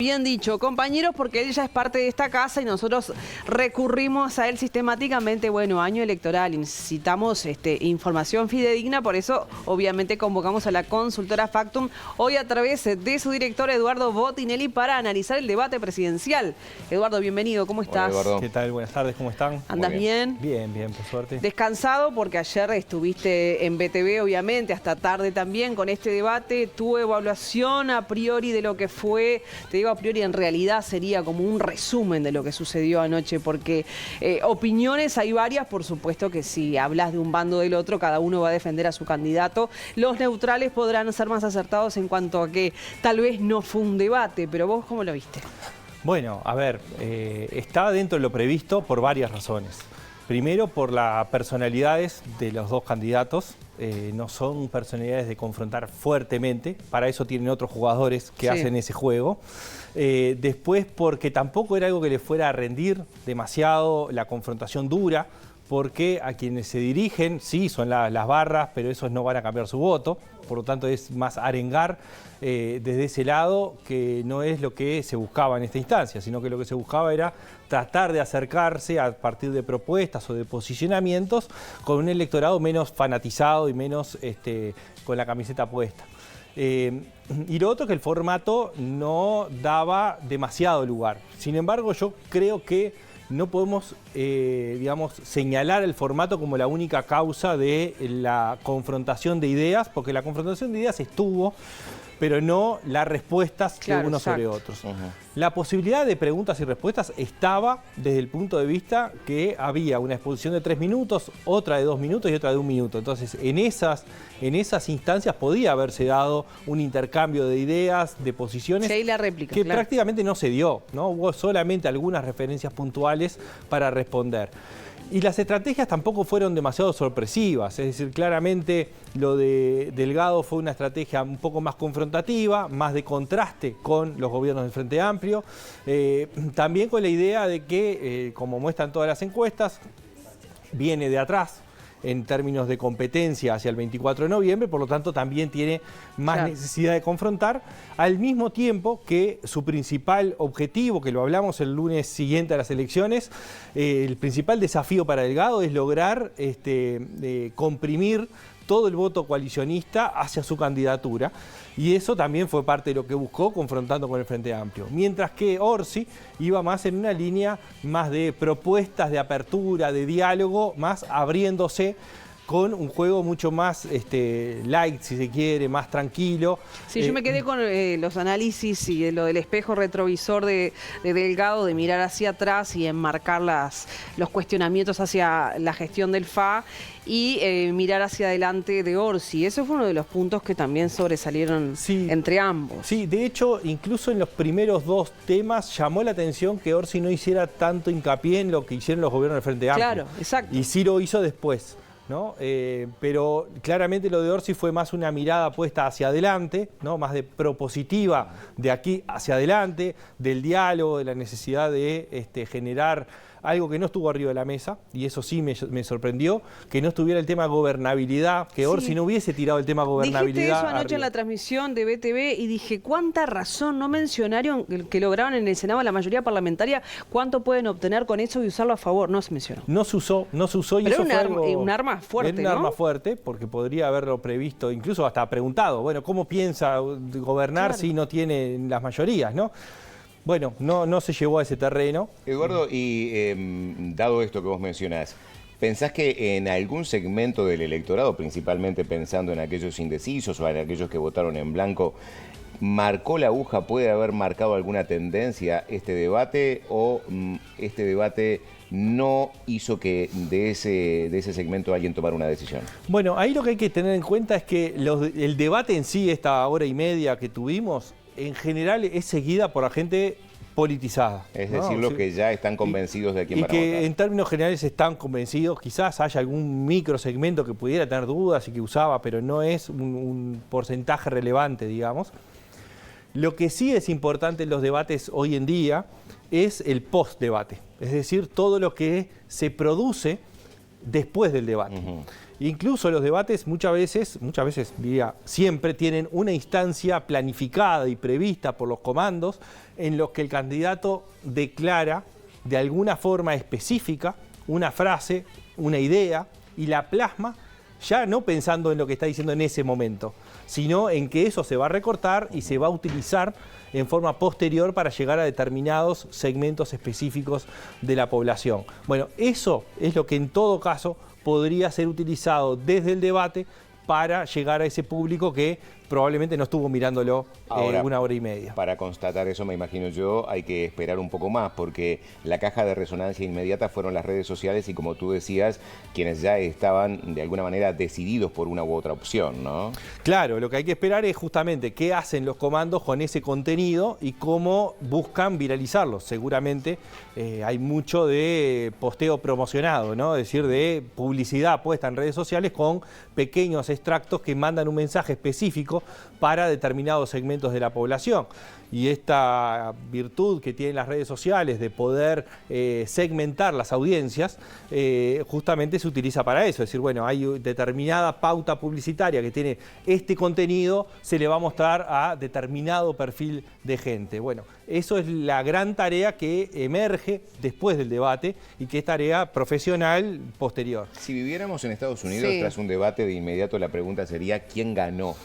Bien dicho, compañeros, porque él ya es parte de esta casa y nosotros recurrimos a él sistemáticamente. Bueno, año electoral y necesitamos información fidedigna, por eso obviamente convocamos a la consultora Factum hoy a través de su director Eduardo Botinelli para analizar el debate presidencial. Eduardo, bienvenido, ¿cómo estás? Hola, Eduardo. ¿Qué tal? Buenas tardes, ¿cómo están? ¿Andas bien? Bien, bien, por suerte. Descansado porque ayer estuviste en BTV, obviamente, hasta tarde también con este debate. Tu evaluación a priori de lo que fue, te digo a priori, en realidad sería como un resumen de lo que sucedió anoche, porque opiniones hay varias, por supuesto que si hablas de un bando o del otro, cada uno va a defender a su candidato. Los neutrales podrán ser más acertados en cuanto a que tal vez no fue un debate, pero vos, ¿cómo lo viste? Bueno, a ver, está dentro de lo previsto por varias razones. Primero, por las personalidades de los dos candidatos. No son personalidades de confrontar fuertemente, para eso tienen otros jugadores que hacen ese juego. Después, porque tampoco era algo que le fuera a rendir demasiado la confrontación dura, porque a quienes se dirigen, sí, son las barras, pero esos no van a cambiar su voto. Por lo tanto, es más arengar desde ese lado, que no es lo que se buscaba en esta instancia, sino que lo que se buscaba era tratar de acercarse a partir de propuestas o de posicionamientos con un electorado menos fanatizado y menos con la camiseta puesta. Y lo otro, que el formato no daba demasiado lugar. Sin embargo, yo creo que no podemos, digamos, señalar el formato como la única causa de la confrontación de ideas, porque la confrontación de ideas estuvo, pero no las respuestas de unos sobre otros. La posibilidad de preguntas y respuestas estaba desde el punto de vista que había una exposición de 3 minutos, otra de 2 minutos y otra de 1 minuto. Entonces, en esas instancias podía haberse dado un intercambio de ideas, de posiciones, Sí, la réplica, que prácticamente no se dio, ¿no? Hubo solamente algunas referencias puntuales para responder. Y las estrategias tampoco fueron demasiado sorpresivas, es decir, claramente lo de Delgado fue una estrategia un poco más confrontativa, más de contraste con los gobiernos del Frente Amplio, también con la idea de que, como muestran todas las encuestas, viene de atrás en términos de competencia hacia el 24 de noviembre, por lo tanto también tiene más necesidad de confrontar, al mismo tiempo que su principal objetivo, que lo hablamos el lunes siguiente a las elecciones, el principal desafío para Delgado es lograr comprimir todo el voto coalicionista hacia su candidatura, y eso también fue parte de lo que buscó confrontando con el Frente Amplio. Mientras que Orsi iba más en una línea más de propuestas de apertura, de diálogo, más abriéndose con un juego mucho más light, si se quiere, más tranquilo. Sí, yo me quedé con los análisis y lo del espejo retrovisor de Delgado, de mirar hacia atrás y enmarcar los cuestionamientos hacia la gestión del FA y mirar hacia adelante de Orsi. Eso fue uno de los puntos que también sobresalieron entre ambos. Sí, de hecho, incluso en los primeros dos temas llamó la atención que Orsi no hiciera tanto hincapié en lo que hicieron los gobiernos del Frente Amplio. Claro, exacto. Y sí lo hizo después, ¿no? Pero claramente lo de Orsi fue más una mirada puesta hacia adelante, ¿no? Más de propositiva de aquí hacia adelante, del diálogo, de la necesidad de generar algo que no estuvo arriba de la mesa, y eso sí me sorprendió, que no estuviera el tema gobernabilidad, que Orsi no hubiese tirado el tema gobernabilidad. Dijiste eso anoche arriba. En la transmisión de BTV y dije, ¿cuánta razón no mencionaron que lograron en el Senado la mayoría parlamentaria? ¿Cuánto pueden obtener con eso y usarlo a favor? No se mencionó. No se usó y pero eso era fue un arma fuerte, Era un arma fuerte, porque podría haberlo previsto, incluso hasta preguntado, bueno, ¿cómo piensa gobernar si no tiene las mayorías, no? Bueno, no se llevó a ese terreno. Eduardo, y dado esto que vos mencionás, ¿pensás que en algún segmento del electorado, principalmente pensando en aquellos indecisos o en aquellos que votaron en blanco, marcó la aguja, puede haber marcado alguna tendencia este debate, o este debate no hizo que de ese segmento alguien tomara una decisión? Bueno, ahí lo que hay que tener en cuenta es que el debate en sí, esta hora y media que tuvimos, en general es seguida por la gente politizada. Es decir, los que ya están convencidos de quién van a votar. Y que en términos generales están convencidos, quizás haya algún microsegmento que pudiera tener dudas y que usaba, pero no es un porcentaje relevante, digamos. Lo que sí es importante en los debates hoy en día es el post-debate, es decir, todo lo que se produce después del debate. Incluso los debates muchas veces diría siempre, tienen una instancia planificada y prevista por los comandos en los que el candidato declara de alguna forma específica una frase, una idea y la plasma, ya no pensando en lo que está diciendo en ese momento, sino en que eso se va a recortar y se va a utilizar en forma posterior para llegar a determinados segmentos específicos de la población. Bueno, eso es lo que en todo caso podría ser utilizado desde el debate para llegar a ese público que probablemente no estuvo mirándolo Ahora, 1 hora y media. Para constatar eso, me imagino yo, hay que esperar un poco más, porque la caja de resonancia inmediata fueron las redes sociales y, como tú decías, quienes ya estaban de alguna manera decididos por una u otra opción, ¿no? Claro, lo que hay que esperar es justamente qué hacen los comandos con ese contenido y cómo buscan viralizarlo. Seguramente hay mucho de posteo promocionado, ¿no? Es decir, de publicidad puesta en redes sociales con pequeños extractos que mandan un mensaje específico para determinados segmentos de la población. Y esta virtud que tienen las redes sociales de poder segmentar las audiencias, justamente se utiliza para eso. Es decir, bueno, hay determinada pauta publicitaria que tiene este contenido, se le va a mostrar a determinado perfil de gente. Bueno, eso es la gran tarea que emerge después del debate y que es tarea profesional posterior. Si viviéramos en Estados Unidos, Sí. tras un debate, de inmediato la pregunta sería ¿quién ganó?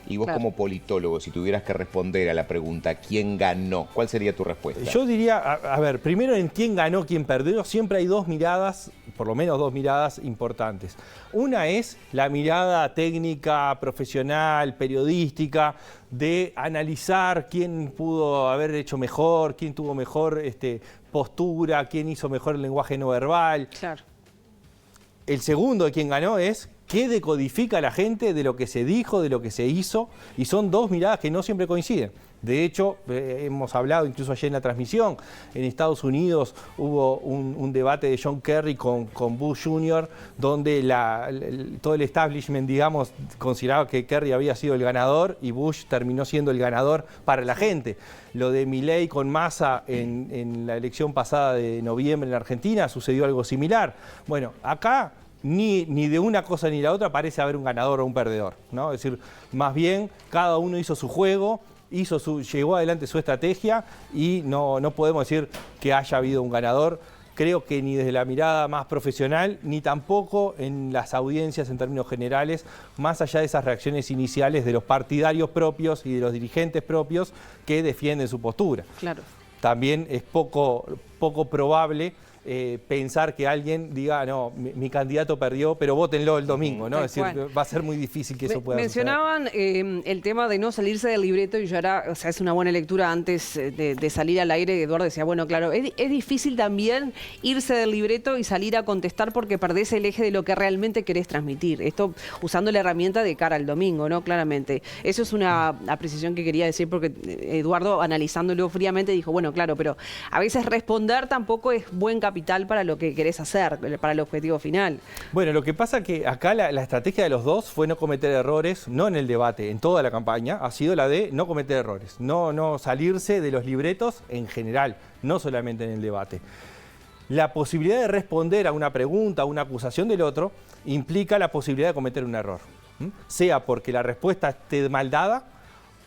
Y vos, Claro, como politólogo, si tuvieras que responder a la pregunta ¿quién ganó?, ¿cuál sería tu respuesta? Yo diría, a ver, primero en quién ganó, quién perdió, siempre hay dos miradas, por lo menos dos miradas importantes. Una es la mirada técnica, profesional, periodística, de analizar quién pudo haber hecho mejor, quién tuvo mejor postura, quién hizo mejor el lenguaje no verbal. claro. El segundo de quién ganó es qué decodifica la gente de lo que se dijo, de lo que se hizo, y son dos miradas que no siempre coinciden. De hecho, hemos hablado incluso ayer en la transmisión, en Estados Unidos hubo un debate de John Kerry con Bush Jr., donde todo el establishment, digamos, consideraba que Kerry había sido el ganador y Bush terminó siendo el ganador para la gente. Lo de Milei con Massa en la elección pasada de noviembre en Argentina sucedió algo similar. Bueno, acá ni de una cosa ni la otra parece haber un ganador o un perdedor, ¿no? Es decir, más bien cada uno hizo su juego, llevó adelante su estrategia y no podemos decir que haya habido un ganador. Creo que ni desde la mirada más profesional, ni tampoco en las audiencias en términos generales, más allá de esas reacciones iniciales de los partidarios propios y de los dirigentes propios que defienden su postura. Claro. También es poco probable pensar que alguien diga, no, mi candidato perdió, pero vótenlo el domingo, ¿no? Tal Es decir, cual. va a ser muy difícil que eso pueda Mencionaban el tema de no salirse del libreto y yo era, o sea, es una buena lectura antes de salir al aire. Eduardo decía, bueno, claro, es difícil también irse del libreto y salir a contestar porque perdés el eje de lo que realmente querés transmitir. Esto usando la herramienta de cara al domingo, ¿no? Claramente. Eso es una apreciación que quería decir porque Eduardo, analizándolo fríamente, dijo, bueno, claro, pero a veces responder tampoco es buen capital para lo que querés hacer, para el objetivo final. Bueno, lo que pasa que acá la estrategia de los dos fue no cometer errores, no en el debate, en toda la campaña, ha sido la de no cometer errores, no salirse de los libretos en general, no solamente en el debate. La posibilidad de responder a una pregunta, a una acusación del otro, implica la posibilidad de cometer un error. Sea porque la respuesta esté mal dada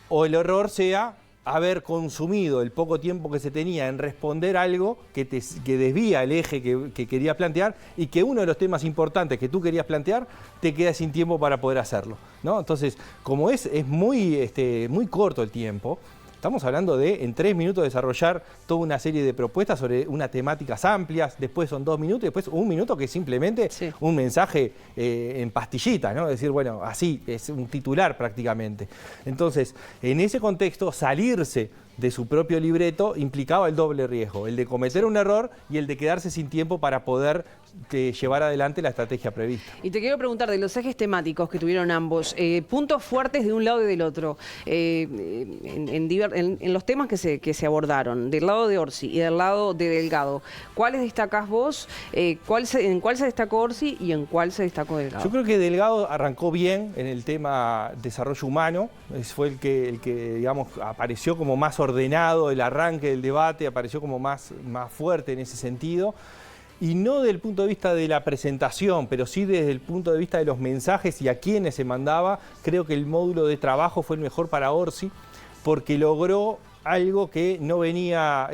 o el error sea haber consumido el poco tiempo que se tenía en responder algo que desvía el eje que querías plantear y que uno de los temas importantes que tú querías plantear te queda sin tiempo para poder hacerlo, ¿no? Entonces, como es muy corto el tiempo, estamos hablando de en 3 minutos desarrollar toda una serie de propuestas sobre unas temáticas amplias, después son 2 minutos y después 1 minuto que es simplemente un mensaje en pastillita, ¿no? Es decir, bueno, así, es un titular prácticamente. Entonces, en ese contexto, salirse de su propio libreto implicaba el doble riesgo, el de cometer un error y el de quedarse sin tiempo para poder llevar adelante la estrategia prevista. Y te quiero preguntar, de los ejes temáticos que tuvieron ambos, puntos fuertes de un lado y del otro, en los temas que se abordaron, del lado de Orsi y del lado de Delgado, ¿cuáles destacás vos? ¿En cuál se destacó Orsi y en cuál se destacó Delgado? Yo creo que Delgado arrancó bien en el tema desarrollo humano, fue el que digamos, apareció como más ordenado, el arranque del debate apareció como más fuerte en ese sentido. y no desde el punto de vista de la presentación, pero sí desde el punto de vista de los mensajes y a quiénes se mandaba, creo que el módulo de trabajo fue el mejor para Orsi, porque logró algo que no venía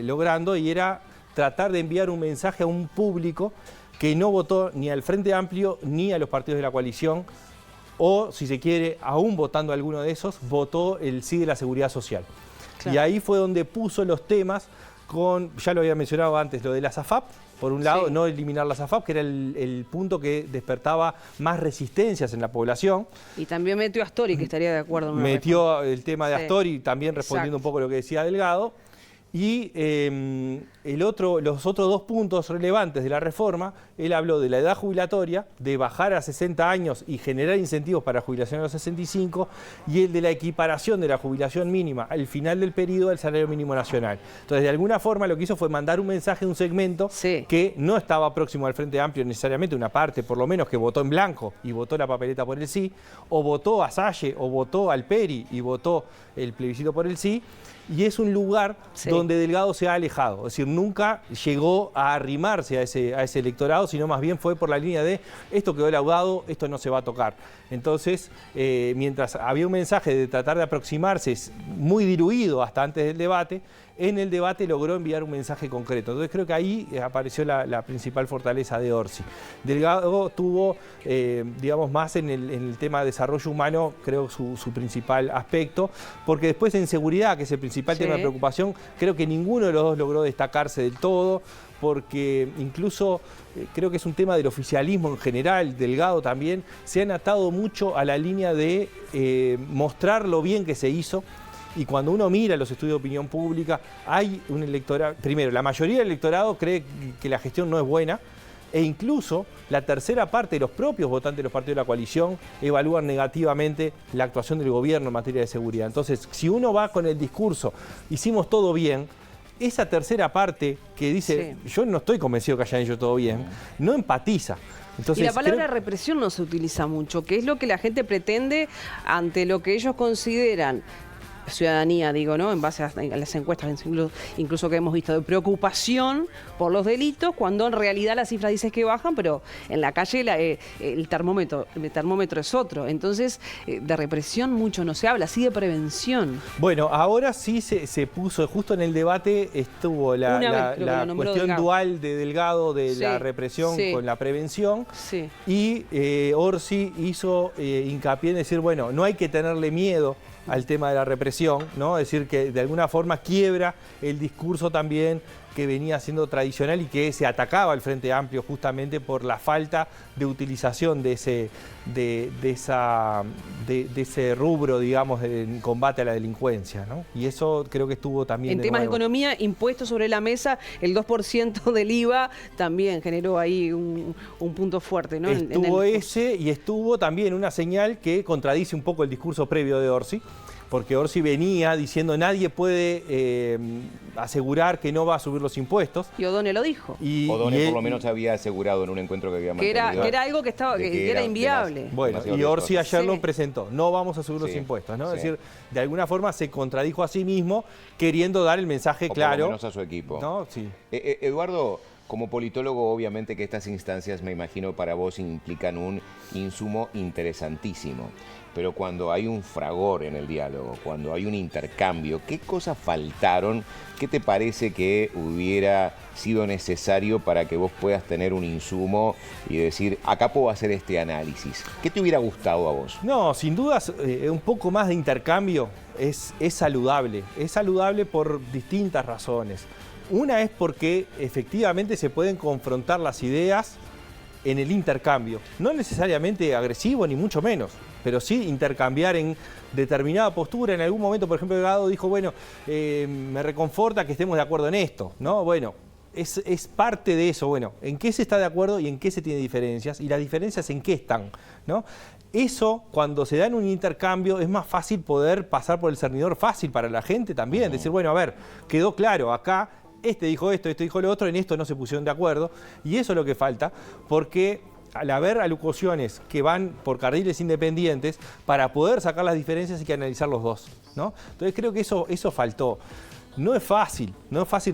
logrando, y era tratar de enviar un mensaje a un público que no votó ni al Frente Amplio ni a los partidos de la coalición, o, si se quiere, aún votando a alguno de esos, votó el sí de la seguridad social. Claro. Y ahí fue donde puso los temas con, ya lo había mencionado antes, lo de la SAFAP, por un lado, no eliminar la SAFAP, que era el punto que despertaba más resistencias en la población. Y también metió a Astori, que estaría de acuerdo en una metió el tema de Astori, también respondiendo un poco a lo que decía Delgado. Y los otros dos puntos relevantes de la reforma, él habló de la edad jubilatoria, de bajar a 60 años y generar incentivos para jubilación a los 65, y el de la equiparación de la jubilación mínima al final del periodo al salario mínimo nacional. Entonces, de alguna forma, lo que hizo fue mandar un mensaje a un segmento que no estaba próximo al Frente Amplio necesariamente, una parte por lo menos que votó en blanco y votó la papeleta por el sí, o votó a Salle, o votó al Peri y votó el plebiscito por el sí. Y es un lugar donde Delgado se ha alejado, es decir, nunca llegó a arrimarse a ese electorado, sino más bien fue por la línea de esto quedó laudado, esto no se va a tocar. Entonces, mientras había un mensaje de tratar de aproximarse, muy diluido hasta antes del debate, en el debate logró enviar un mensaje concreto. Entonces creo que ahí apareció la principal fortaleza de Orsi. Delgado tuvo, digamos, más en el tema de desarrollo humano, creo su principal aspecto, porque después en seguridad, que es el principal tema de preocupación, creo que ninguno de los dos logró destacarse del todo, porque incluso creo que es un tema del oficialismo en general, Delgado también, se han atado mucho a la línea de mostrar lo bien que se hizo. Y cuando uno mira los estudios de opinión pública, hay un electorado, primero, la mayoría del electorado cree que la gestión no es buena, e incluso la tercera parte de los propios votantes de los partidos de la coalición evalúan negativamente la actuación del gobierno en materia de seguridad. Entonces, si uno va con el discurso, hicimos todo bien, esa tercera parte que dice, yo no estoy convencido que hayan hecho todo bien, no empatiza. Entonces, y la palabra represión no se utiliza mucho, que es lo que la gente pretende ante lo que ellos consideran ciudadanía, digo, ¿no? En base a las encuestas, incluso que hemos visto, de preocupación por los delitos, cuando en realidad las cifras dicen que bajan, pero en la calle el termómetro es otro. Entonces, de represión mucho no se habla, sí de prevención. Bueno, ahora sí se puso, justo en el debate estuvo la cuestión dual de Delgado de la represión con la prevención, y Orsi hizo hincapié en decir, bueno, no hay que tenerle miedo al tema de la represión, ¿no? Es decir, que de alguna forma quiebra el discurso también que venía siendo tradicional y que se atacaba al Frente Amplio justamente por la falta de utilización de ese rubro, digamos, en combate a la delincuencia, ¿no? Y eso creo que estuvo también... En temas de economía, impuestos sobre la mesa, el 2% del IVA también generó ahí un punto fuerte, ¿no? Estuvo ese, y estuvo también una señal que contradice un poco el discurso previo de Orsi, porque Orsi venía diciendo nadie puede asegurar que no va a subir los impuestos. Y O'Donnell lo dijo. O'Donnell por lo menos había asegurado en un encuentro que había mantenido. Que era algo que era inviable. Bueno, y Orsi ayer lo presentó, no vamos a subir los impuestos, ¿no? Es decir, de alguna forma se contradijo a sí mismo, queriendo dar el mensaje claro. Por lo menos a su equipo. ¿No? Sí. Eduardo, como politólogo, obviamente que estas instancias, me imagino, para vos implican un insumo interesantísimo. Pero cuando hay un fragor en el diálogo, cuando hay un intercambio, ¿qué cosas faltaron? ¿Qué te parece que hubiera sido necesario para que vos puedas tener un insumo y decir, acá puedo hacer este análisis? ¿Qué te hubiera gustado a vos? No, sin dudas, un poco más de intercambio es saludable. Es saludable por distintas razones. Una es porque efectivamente se pueden confrontar las ideas en el intercambio. No necesariamente agresivo, ni mucho menos, pero sí intercambiar en determinada postura. En algún momento, por ejemplo, Delgado dijo, bueno, me reconforta que estemos de acuerdo en esto, ¿no? Bueno, es parte de eso, bueno, en qué se está de acuerdo y en qué se tiene diferencias, y las diferencias en qué están, ¿no? Eso, cuando se da en un intercambio, es más fácil poder pasar por el cernidor fácil para la gente también, decir, bueno, a ver, quedó claro, acá este dijo esto, este dijo lo otro, en esto no se pusieron de acuerdo, y eso es lo que falta, porque al haber alocuciones que van por carriles independientes, para poder sacar las diferencias hay que analizar los dos, ¿no? Entonces creo que eso faltó. no es fácil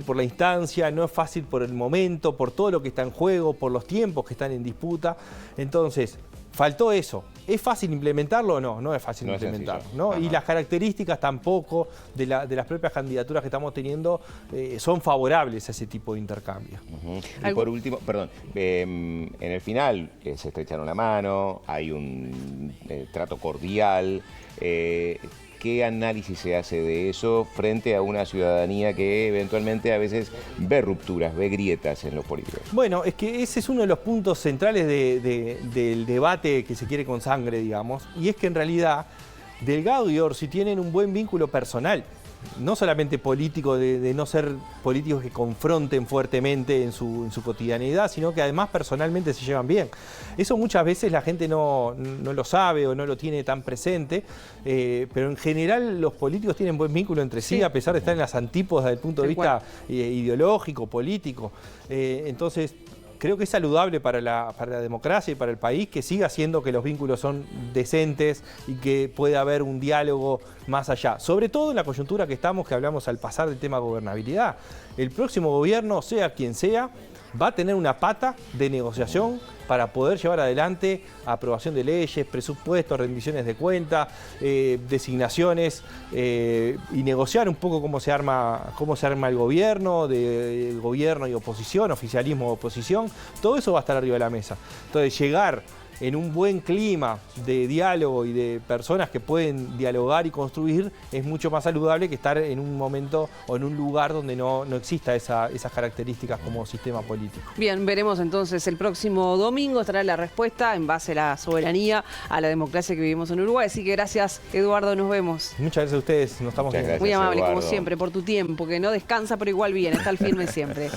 por la instancia, no es fácil por el momento, por todo lo que está en juego, por los tiempos que están en disputa. Entonces, faltó eso. ¿Es fácil implementarlo o no? No es fácil implementarlo, ¿no? Y las características tampoco de las propias candidaturas que estamos teniendo son favorables a ese tipo de intercambio. Y por último, perdón, en el final se estrecharon la mano, hay un trato cordial. ¿Qué análisis se hace de eso frente a una ciudadanía que eventualmente a veces ve rupturas, ve grietas en los políticos? Bueno, es que ese es uno de los puntos centrales del debate que se quiere con sangre, digamos, y es que en realidad Delgado y Orsi tienen un buen vínculo personal. No solamente político, de no ser políticos que confronten fuertemente en su cotidianidad, sino que además personalmente se llevan bien. Eso muchas veces la gente no lo sabe o no lo tiene tan presente, pero en general los políticos tienen buen vínculo entre sí, a pesar de estar en las antípodas desde el punto de vista ideológico, político. Entonces, creo que es saludable para la democracia y para el país que siga siendo que los vínculos son decentes y que pueda haber un diálogo más allá. Sobre todo en la coyuntura que estamos, que hablamos al pasar del tema gobernabilidad. El próximo gobierno, sea quien sea, va a tener una pata de negociación para poder llevar adelante aprobación de leyes, presupuestos, rendiciones de cuentas, designaciones y negociar un poco cómo se arma el gobierno, de gobierno y oposición, oficialismo o oposición. Todo eso va a estar arriba de la mesa. Entonces, llegar en un buen clima de diálogo y de personas que pueden dialogar y construir es mucho más saludable que estar en un momento o en un lugar donde no exista esas características como sistema político. Bien, veremos entonces el próximo domingo, estará la respuesta en base a la soberanía, a la democracia que vivimos en Uruguay. Así que gracias, Eduardo, nos vemos. Muchas gracias a ustedes, nos estamos viendo. Muy amable, Eduardo, como siempre, por tu tiempo, que no descansa, pero igual bien, está al firme siempre.